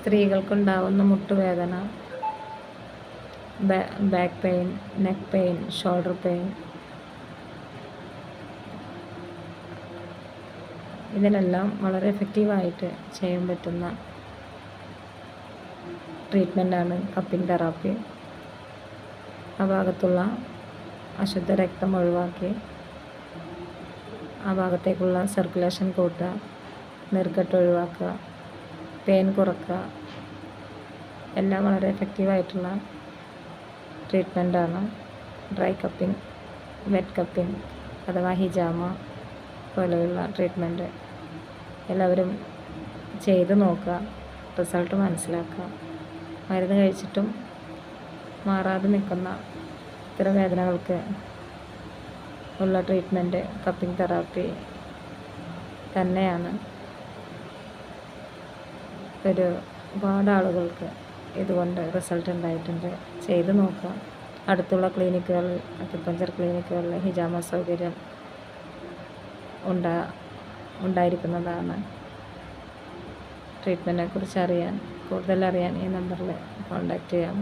സ്ത്രീകൾക്കുണ്ടാവുന്ന മുട്ടുവേദന, back pain, neck pain, shoulder pain, ഇതിനെല്ലാം വളരെ എഫക്റ്റീവായിട്ട് ചെയ്യാൻ പറ്റുന്ന ട്രീറ്റ്മെൻറ്റാണ് കപ്പിംഗ് തെറാപ്പി. ആ ഭാഗത്തുള്ള അശുദ്ധ രക്തം ഒഴിവാക്കി ആ ഭാഗത്തേക്കുള്ള സർക്കുലേഷൻ കൂട്ടുക, നീർക്കെട്ട് ഒഴിവാക്കുക, പെയിൻ കുറക്കുക, എല്ലാം വളരെ എഫക്റ്റീവായിട്ടുള്ള ട്രീറ്റ്മെൻറ്റാണ് ഡ്രൈ കപ്പിംഗ്, വെറ്റ് കപ്പിംഗ് അഥവാ ഹിജാമ പോലെയുള്ള ട്രീറ്റ്മെൻറ്റ്. എല്ലാവരും ചെയ്ത് നോക്കുക, റിസൾട്ട് മനസ്സിലാക്കുക. മരുന്ന് കഴിച്ചിട്ടും മാറാതെ നിൽക്കുന്ന ഇത്തരം വേദനകൾക്ക് ഉള്ള ട്രീറ്റ്മെൻറ്റ് കപ്പിംഗ് തെറാപ്പി തന്നെയാണ്. ഒരുപാട് ആളുകൾക്ക് ഇതുകൊണ്ട് റിസൾട്ട് ഉണ്ടായിട്ടുണ്ട്. ചെയ്ത് നോക്കുക. അടുത്തുള്ള ക്ലിനിക്കുകളിൽ, അക്യുപഞ്ചർ ക്ലിനിക്കുകളിൽ ഹിജാമ സൗകര്യം ഉണ്ടായിരിക്കുന്നതാണ്. ട്രീറ്റ്മെൻറ്റിനെ കുറിച്ച് കൂടുതൽ അറിയാൻ ഈ നമ്പറിൽ കോൺടാക്റ്റ് ചെയ്യാം.